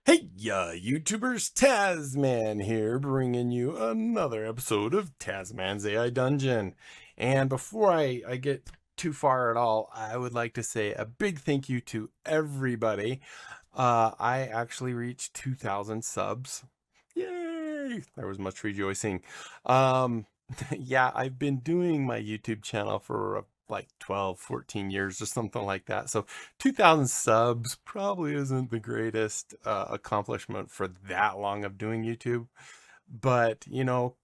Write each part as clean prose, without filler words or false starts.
Hey, YouTubers, Tazman here, bringing you another episode of Tazman's AI Dungeon. And before I get too far at all, I would like to say a big thank you to everybody. I actually reached 2,000 subs. Yay! There was much rejoicing. Um, yeah, I've been doing my YouTube channel for like 12, 14 years or something like that. So 2,000 subs probably isn't the greatest accomplishment for that long of doing YouTube. But,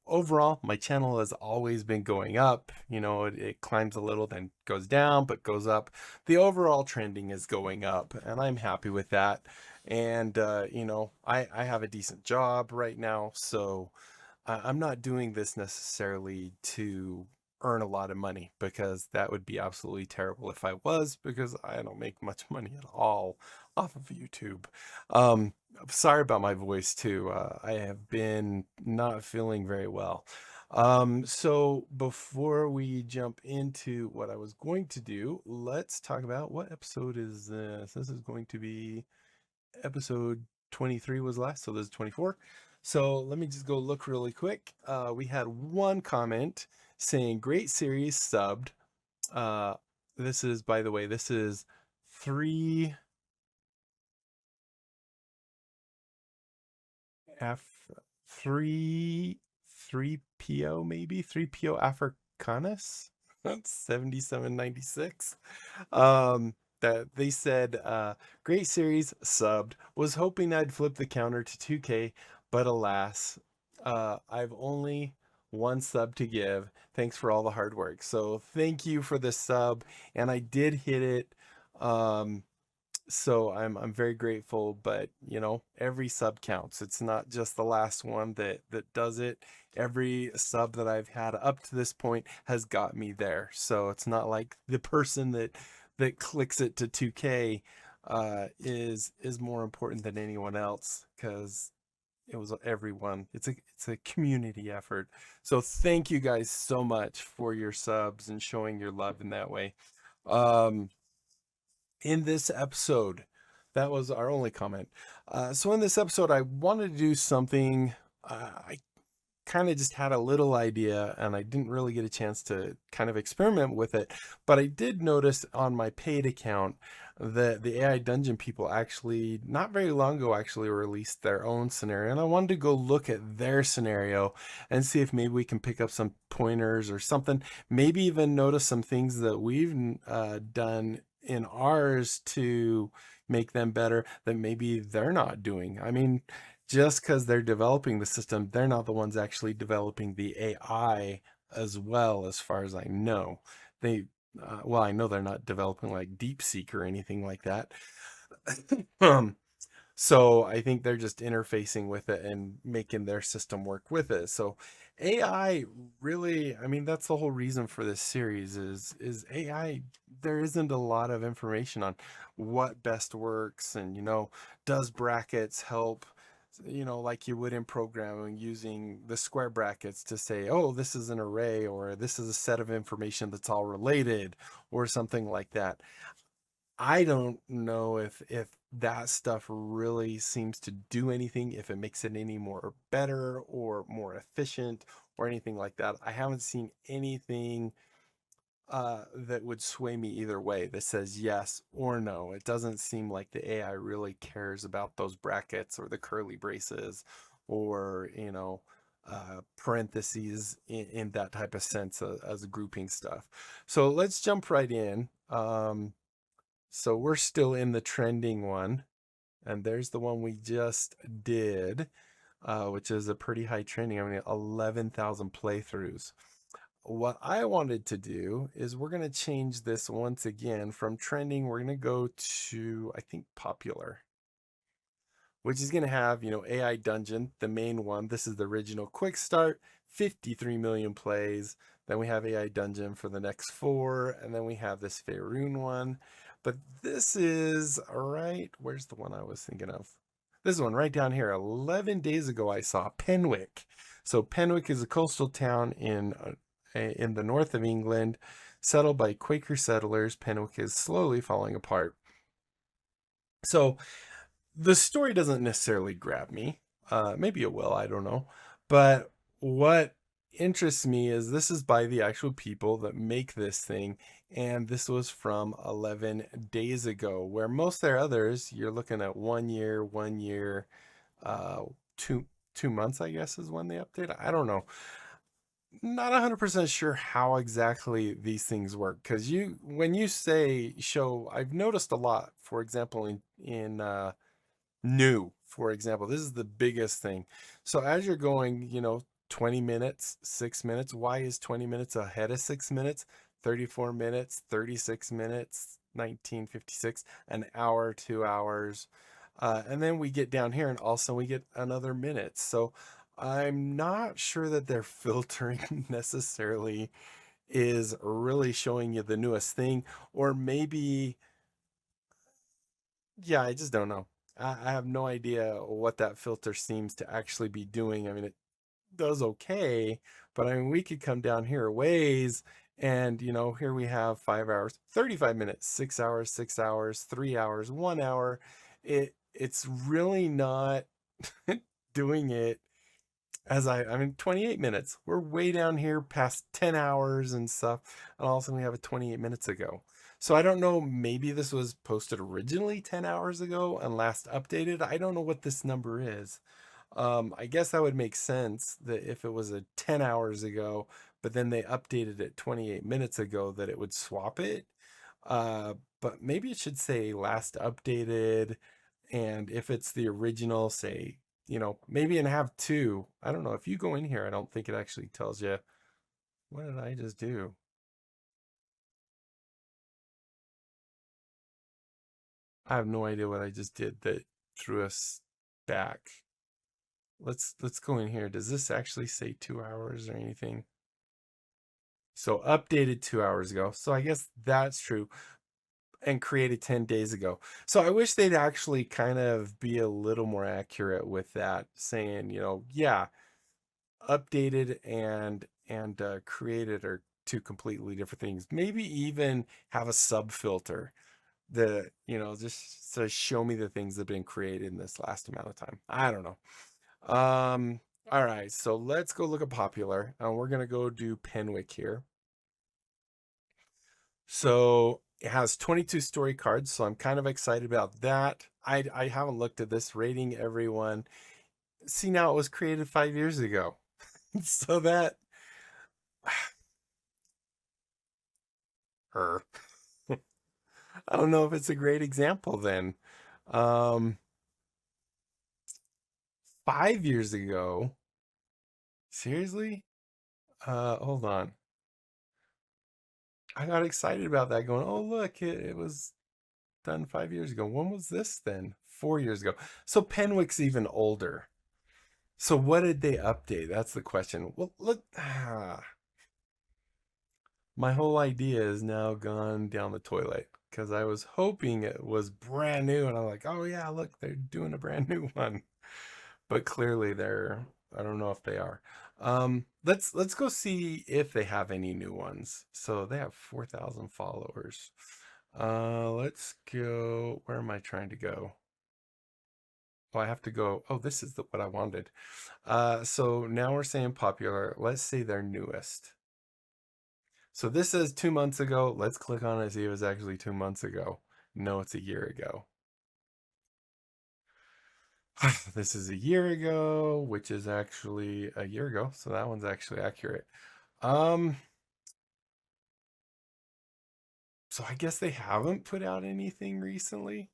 overall, my channel has always been going up. It climbs a little, then goes down, but goes up. The overall trending is going up, and I'm happy with that. And, I have a decent job right now, so I'm not doing this necessarily to earn a lot of money because that would be absolutely terrible if I was, because I don't make much money at all off of YouTube. Um, Sorry about my voice too. I have been not feeling very well. So before we jump into what I was going to do, let's talk about what episode is this. This is going to be episode 23 was last, so this is 24. So let me just go look really quick. We had one comment saying, great series, subbed. Uh, this is, by the way, this is 3 F 3 3PO, maybe 3PO Africanus. That's 7796. That they said, great series, subbed. Was hoping I'd flip the counter to 2K, but alas, I've only one sub to give. Thanks for all the hard work. So thank you for the sub, and I did hit it. Um, so I'm very grateful, but every sub counts. It's not just the last one that does it. Every sub that I've had up to this point has got me there. So it's not like the person that clicks it to 2K is more important than anyone else, because it was everyone. It's a community effort. So thank you guys so much for your subs and showing your love in that way. Um, in this episode, that was our only comment. So in this episode, I wanted to do something. I kind of just had a little idea, and I didn't really get a chance to kind of experiment with it. But I did notice on my paid account that the AI Dungeon people actually, not very long ago, actually released their own scenario. And I wanted to go look at their scenario and see if maybe we can pick up some pointers or something. Maybe even notice some things that we've done in ours to make them better that maybe they're not doing. I mean, just because they're developing the system, they're not the ones actually developing the AI as well, as far as I know. They, well, I know they're not developing like DeepSeek or anything like that. um, so I think they're just interfacing with it and making their system work with it. So AI really, I mean, that's the whole reason for this series is AI. There isn't a lot of information on what best works, and does brackets help, like you would in programming, using the square brackets to say, oh, this is an array, or this is a set of information that's all related, or something like that. I don't know if that stuff really seems to do anything, if it makes it any more better or more efficient or anything like that. I haven't seen anything that would sway me either way, that says yes or no. It doesn't seem like the AI really cares about those brackets or the curly braces, or parentheses in that type of sense, as grouping stuff. So let's jump right in. So we're still in the trending one, and there's the one we just did, which is a pretty high trending. I mean, 11,000 playthroughs. What I wanted to do is we're going to change this once again from trending. We're going to go to, I think, popular, which is going to have, AI Dungeon, the main one. This is the original quick start, 53 million plays. Then we have AI Dungeon for the next 4, and then we have this Faerun one. But this is, all right, where's the one I was thinking of? This one right down here. 11 days ago, I saw Penwick. So Penwick is a coastal town in the north of England, settled by Quaker settlers. Penwick is slowly falling apart. So the story doesn't necessarily grab me. Maybe it will, I don't know. But what interests me is this is by the actual people that make this thing, and this was from 11 days ago, where most of their others, you're looking at 1 year, 1 year, uh, two 2 months, I guess, is when they update. I don't know. Not 100% sure how exactly these things work, because when you say show, I've noticed a lot, for example, in new, for example, this is the biggest thing. So as you're going, 20 minutes, 6 minutes, why is 20 minutes ahead of 6 minutes? 34 minutes, 36 minutes, 1956, an hour, 2 hours. And then we get down here and also we get another minute. So I'm not sure that their filtering necessarily is really showing you the newest thing, or maybe, yeah, I just don't know. I have no idea what that filter seems to actually be doing. I mean, it does okay, but I mean, we could come down here a ways, and here we have 5 hours, 35 minutes, 6 hours, 6 hours, 3 hours, 1 hour. It's really not doing it as I mean, 28 minutes. We're way down here past 10 hours and stuff. And all of a sudden we have a 28 minutes ago. So I don't know, maybe this was posted originally 10 hours ago and last updated. I don't know what this number is. I guess that would make sense that if it was a 10 hours ago, but then they updated it 28 minutes ago, that it would swap it. But maybe it should say last updated, and if it's the original, say, maybe and have two. I don't know. If you go in here, I don't think it actually tells you. What did I just do? I have no idea what I just did that threw us back. Let's go in here. Does this actually say 2 hours or anything? So updated 2 hours ago. So I guess that's true. And created 10 days ago. So I wish they'd actually kind of be a little more accurate with that, saying, yeah, updated and created are two completely different things. Maybe even have a sub filter that, just to show me the things that have been created in this last amount of time. I don't know. All right, so let's go look at popular, and we're gonna go do Penwick here. So it has 22 story cards, so I'm kind of excited about that. I haven't looked at this rating, everyone. See, now it was created 5 years ago. So that er, I don't know if it's a great example then. Um 5 years ago. Seriously? Hold on. I got excited about that going, oh look, it was done 5 years ago. When was this then? 4 years ago. So Penwick's even older. So what did they update? That's the question. Well, look, my whole idea is now gone down the toilet because I was hoping it was brand new, and I'm like, oh yeah, look, they're doing a brand new one. But clearly they're, I don't know if they are. Let's go see if they have any new ones. So they have 4,000 followers. Let's go. Where am I trying to go? Oh, I have to go. Oh, this is what I wanted. So now we're saying popular. Let's say their newest. So this says 2 months ago. Let's click on it, see if it's actually 2 months ago. No, it's a year ago. This is a year ago, which is actually a year ago. So that one's actually accurate. Um, so I guess they haven't put out anything recently.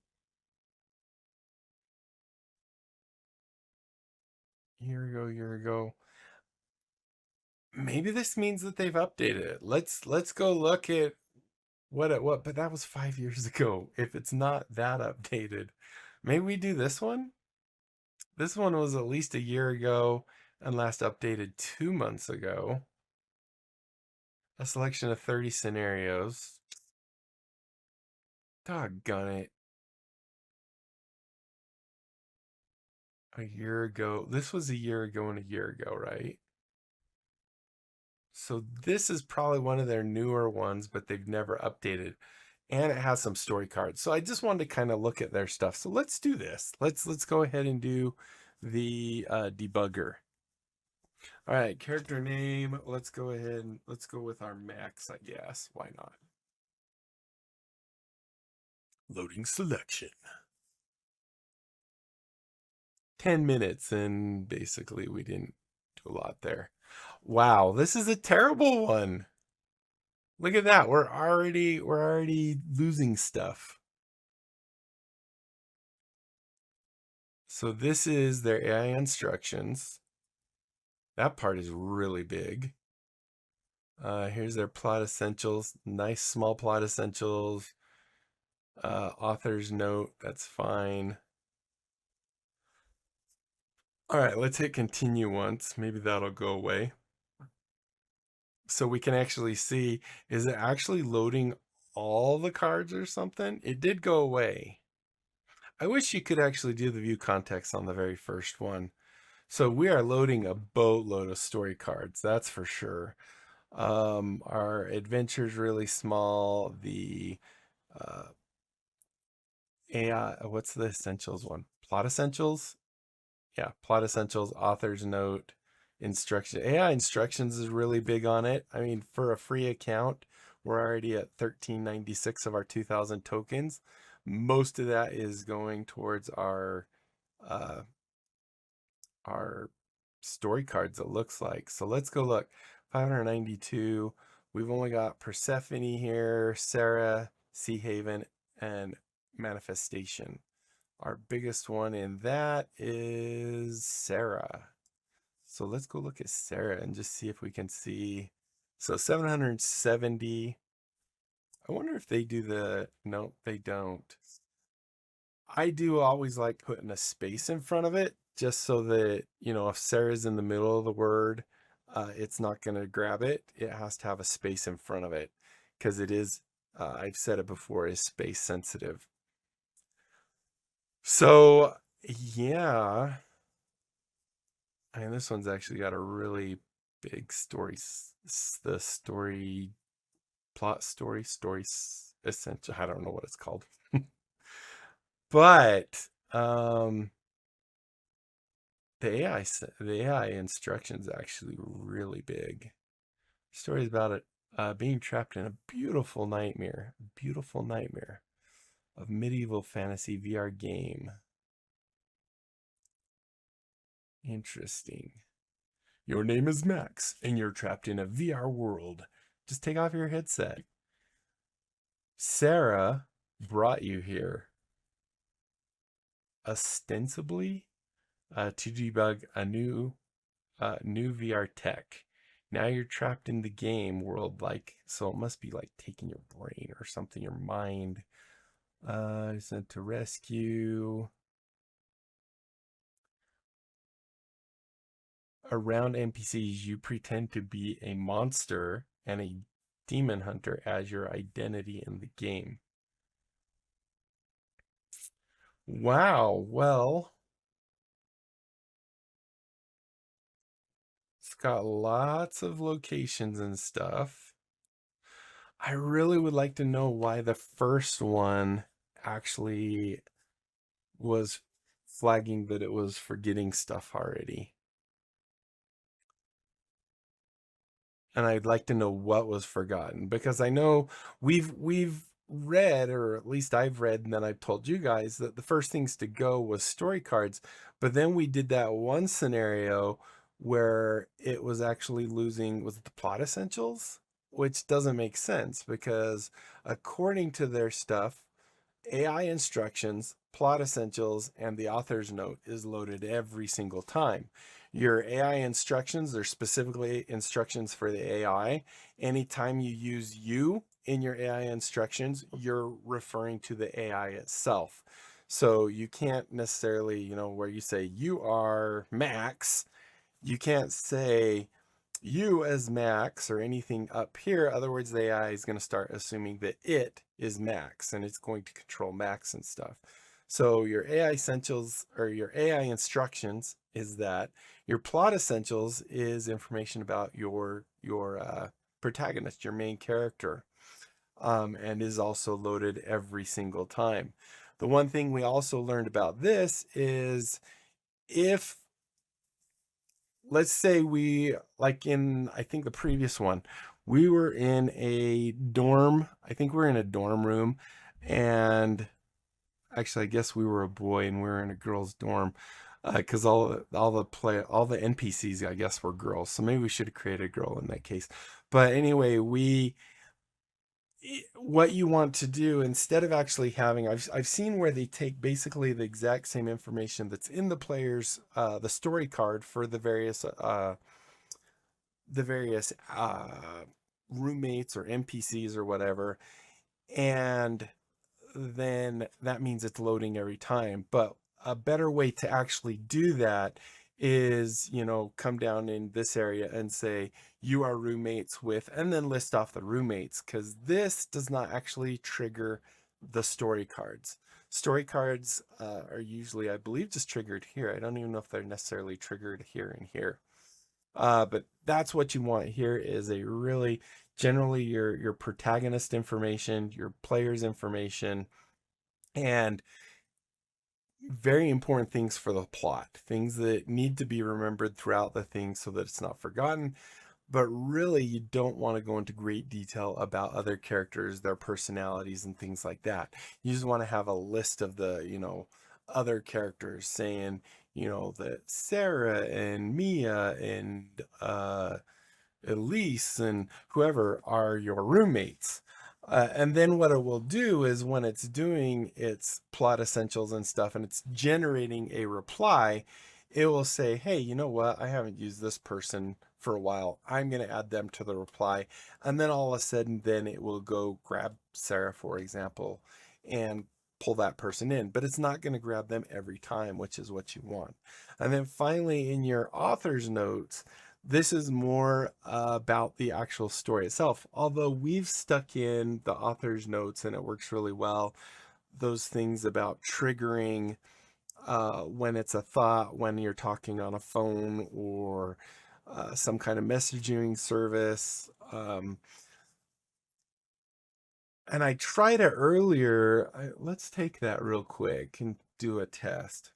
Year ago. Maybe this means that they've updated it. Let's go look at but that was 5 years ago. If it's not that updated, maybe we do this one. This one was at least a year ago and last updated 2 months ago. A selection of 30 scenarios. Doggone it. A year ago. This was a year ago and a year ago, right? So this is probably one of their newer ones, but they've never updated. and it has some story cards. So I just wanted to kind of look at their stuff. So let's do this. Let's go ahead and do the debugger. All right, character name. Let's go ahead and let's go with our Max, I guess. Why not? Loading selection. 10 minutes, and basically we didn't do a lot there. Wow, this is a terrible one. Look at that. We're already losing stuff. So this is their AI instructions. That part is really big. Here's their plot essentials. Nice small plot essentials. Author's note. That's fine. All right, let's hit continue once. Maybe that'll go away. So we can actually see, is it actually loading all the cards or something? It did go away. I wish you could actually do the view context on the very first one. So we are loading a boatload of story cards, that's for sure. Our adventure's really small. The AI, what's the essentials one? Plot essentials? Yeah, plot essentials, author's note, instruction. AI instructions is really big on it. I mean, for a free account, we're already at 1396 of our 2000 tokens. Most of that is going towards uh, our story cards, it looks like. So let's go look. 592. We've only got Persephone here, Sarah, Sea Haven, and Manifestation. Our biggest one in that is Sarah. So let's go look at Sarah and just see if we can see. So 770. I wonder if they do the, nope, they don't. I do always like putting a space in front of it just so that, if Sarah's in the middle of the word, it's not going to grab it. It has to have a space in front of it because it is, I've said it before, is space sensitive. So, yeah. And this one's actually got a really big story. The story, plot story, essential. I don't know what it's called. But the AI instructions actually really big. Stories about it being trapped in a beautiful nightmare of medieval fantasy VR game. Interesting. Your name is Max, and you're trapped in a VR world. Just take off your headset. Sarah brought you here ostensibly to debug a new VR tech. Now you're trapped in the game world, so it must be like taking your brain or something, your mind. Sent to rescue. Around NPCs, you pretend to be a monster and a demon hunter as your identity in the game. Wow, well, it's got lots of locations and stuff. I really would like to know why the first one actually was flagging that it was forgetting stuff already. And I'd like to know what was forgotten, because I know we've read, or at least I've read, and then I've told you guys that the first things to go was story cards, but then we did that one scenario where it was actually losing, was it the plot essentials? Which doesn't make sense because according to their stuff, AI instructions, plot essentials, and the author's note is loaded every single time. Your AI instructions are specifically instructions for the AI. Anytime you use you in your AI instructions, you're referring to the AI itself. So you can't necessarily, where you say you are Max, you can't say you as Max or anything up here. Otherwise, the AI is going to start assuming that it is Max and it's going to control Max and stuff. So your AI essentials or your AI instructions is that. Your plot essentials is information about your protagonist, your main character. and is also loaded every single time. The one thing we also learned about this is if, let's say we, like in, I think the previous one, we were in a dorm. I think we're in a dorm room, and actually, I guess we were a boy and we were in a girls' dorm, because all the NPCs, I guess, were girls. So maybe we should have created a girl in that case. But anyway, what you want to do, instead of actually having, I've seen where they take basically the exact same information that's in the player's the story card for the various roommates or NPCs or whatever, and then that means it's loading every time. But a better way to actually do that is, come down in this area and say you are roommates with, and then list off the roommates, because this does not actually trigger the story cards. Story cards are usually, I believe, just triggered here. I don't even know if they're necessarily triggered here and here. But that's what you want here, is a really generally your protagonist information, your player's information, and very important things for the plot, things that need to be remembered throughout the thing so that it's not forgotten. But really, you don't want to go into great detail about other characters, their personalities, and things like that. You just want to have a list of the, other characters, saying, that Sarah and Mia and Elise and whoever are your roommates. And then what it will do is, when it's doing its plot essentials and stuff and it's generating a reply, it will say, hey, you know what? I haven't used this person for a while. I'm going to add them to the reply. And then all of a sudden, then it will go grab Sarah, for example, and pull that person in. But it's not going to grab them every time, which is what you want. And then finally, in your author's notes, this is more about the actual story itself. Although we've stuck in the author's notes and it works really well, those things about triggering when it's a thought, when you're talking on a phone or some kind of messaging service. And I tried it earlier. Let's take that real quick and do a test.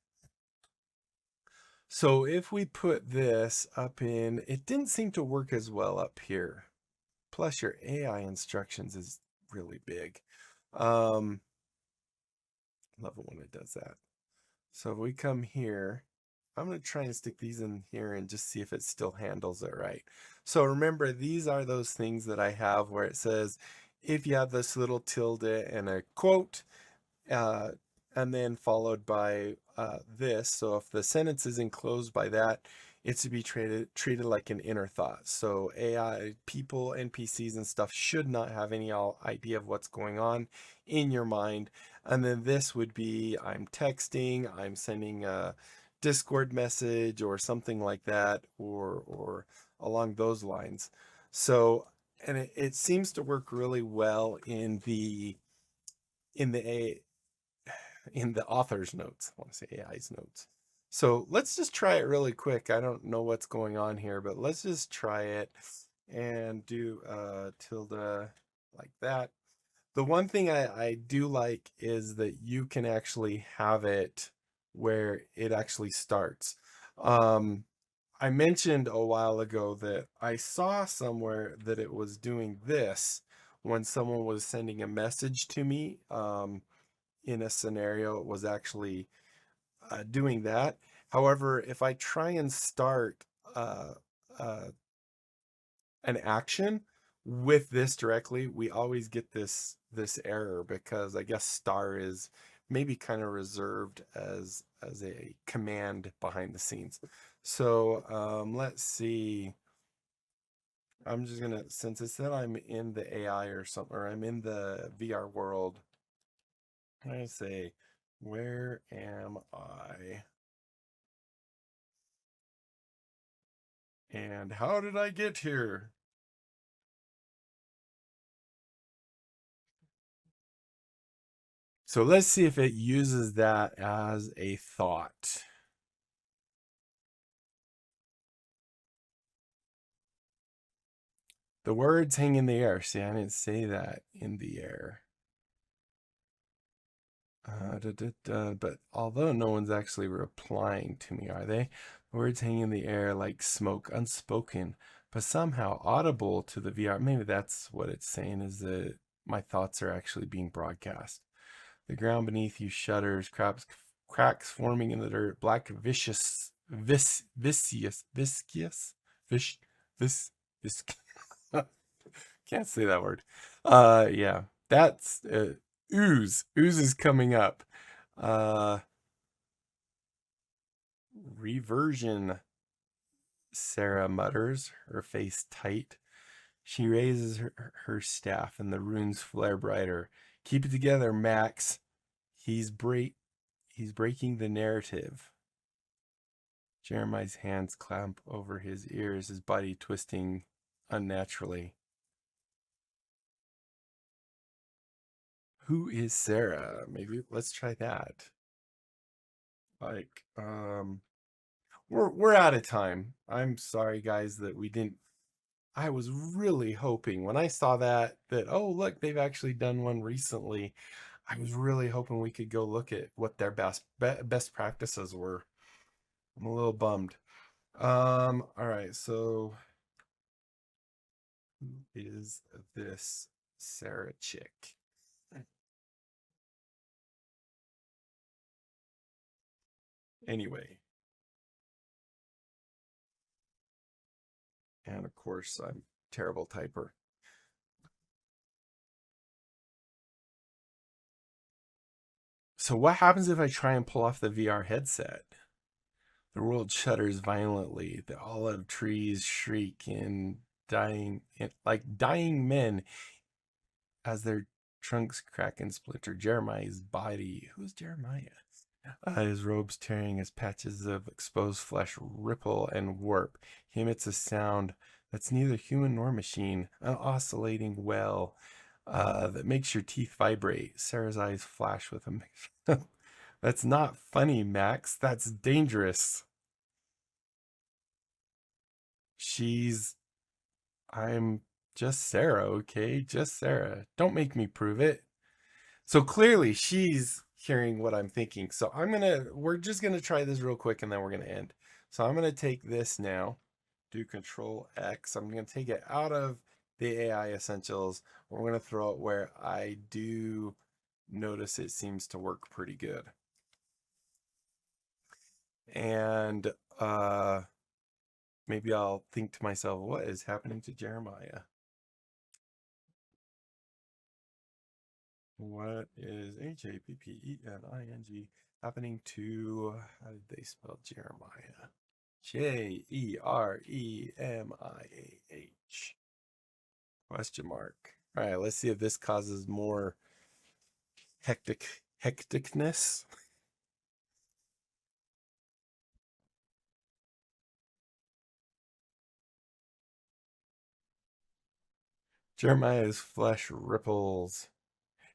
So if we put this up in, it didn't seem to work as well up here. Plus your AI instructions is really big. Love it when it does that. So if we come here, I'm going to try and stick these in here and just see if it still handles it right. So remember, these are those things that I have where it says, if you have this little tilde and a quote, uh, and then followed by this. So if the sentence is enclosed by that, it's to be treated like an inner thought. So AI, people, NPCs and stuff should not have any idea of what's going on in your mind. And then this would be, I'm texting, I'm sending a Discord message or something like that, or along those lines. So, and it seems to work really well in in the in the author's notes. I want to say AI's notes. So let's just try it really quick. I don't know what's going on here, but let's just try it and do tilde like that. The one thing I do like is that you can actually have it where it actually starts. I mentioned a while ago that I saw somewhere that it was doing this when someone was sending a message to me. In a scenario, it was actually doing that. However, if I try and start uh, uh, an action with this directly, we always get this error, because I guess star is maybe kind of reserved as a command behind the scenes. So let's see. I'm just gonna, since it said I'm in the AI or something, or I'm in the VR world, I say, where am I? And how did I get here? So let's see if it uses that as a thought. The words hang in the air. See, I didn't say that in the air. But although no one's actually replying to me, are they? Words hang in the air like smoke, unspoken, but somehow audible to the VR. Maybe that's what it's saying, is that my thoughts are actually being broadcast. The ground beneath you shudders, cracks forming in the dirt, black, vicious, viscous, vis, vis, vis. Can't say that word. Yeah, that's ooze. Ooze is coming up. Reversion, Sarah mutters, her face tight. She raises her staff and the runes flare brighter. Keep it together, Max. He's breaking the narrative. Jeremiah's hands clamp over his ears, his body twisting unnaturally. Who is Sarah? Maybe let's try that. Like, we're out of time. I'm sorry, guys, that we didn't. I was really hoping when I saw that oh look, they've actually done one recently. I was really hoping we could go look at what their best practices were. I'm a little bummed. All right, so who is this Sarah chick? Anyway, and of course I'm terrible typer. So what happens if I try and pull off the VR headset? The world shudders violently. The olive trees shriek in dying, like dying men, as their trunks crack and splinter. Jeremiah's body. Who's Jeremiah? His robes tearing as patches of exposed flesh ripple and warp. He emits a sound that's neither human nor machine, an oscillating wail that makes your teeth vibrate. Sarah's eyes flash with a mix. That's not funny, Max. That's dangerous. She's. I'm just Sarah, okay? Just Sarah. Don't make me prove it. So clearly she's hearing what I'm thinking. So we're just gonna try this real quick and then we're gonna end. So I'm gonna take this now, do Control X. I'm gonna take it out of the AI Essentials. We're gonna throw it where I do notice it seems to work pretty good. And maybe I'll think to myself, what is happening to Jeremiah? What is HAPPENING happening to, how did they spell Jeremiah? JEREMIAH. Question mark. All right, let's see if this causes more hecticness. Jeremiah's flesh ripples.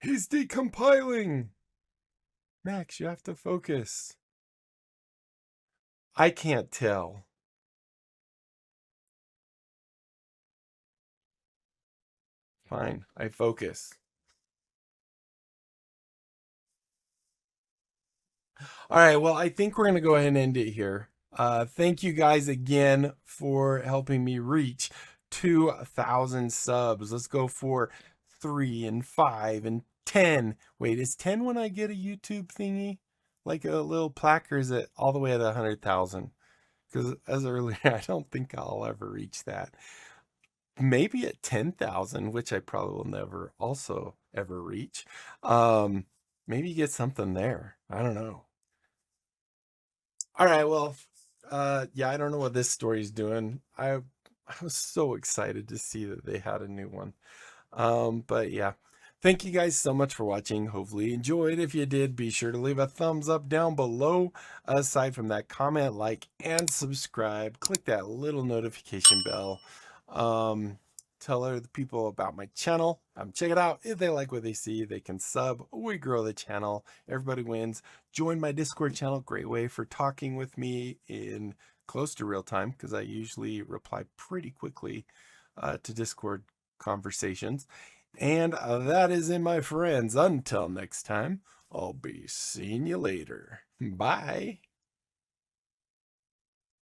He's decompiling. Max, you have to focus. I can't tell. Fine, I focus. All right, well, I think we're going to go ahead and end it here. Thank you guys again for helping me reach 2,000 subs. Let's go for 3 and 5 and 10. Wait, is 10 when I get a YouTube thingy? Like a little plaque, or is it all the way at 100,000? Because as earlier, I don't think I'll ever reach that. Maybe at 10,000, which I probably will never also ever reach. Maybe get something there. I don't know. All right, well, yeah, I don't know what this story's doing. I was so excited to see that they had a new one. But yeah, thank you guys so much for watching. Hopefully you enjoyed. If you did, be sure to leave a thumbs up down below. Aside from that, comment, like, and subscribe. Click that little notification bell. Tell other people about my channel. Check it out. If they like what they see, they can sub. We grow the channel. Everybody wins. Join my Discord channel. Great way for talking with me in close to real time, because I usually reply pretty quickly. to Discord conversations. And that is it, my friends. Until next time, I'll be seeing you later. Bye.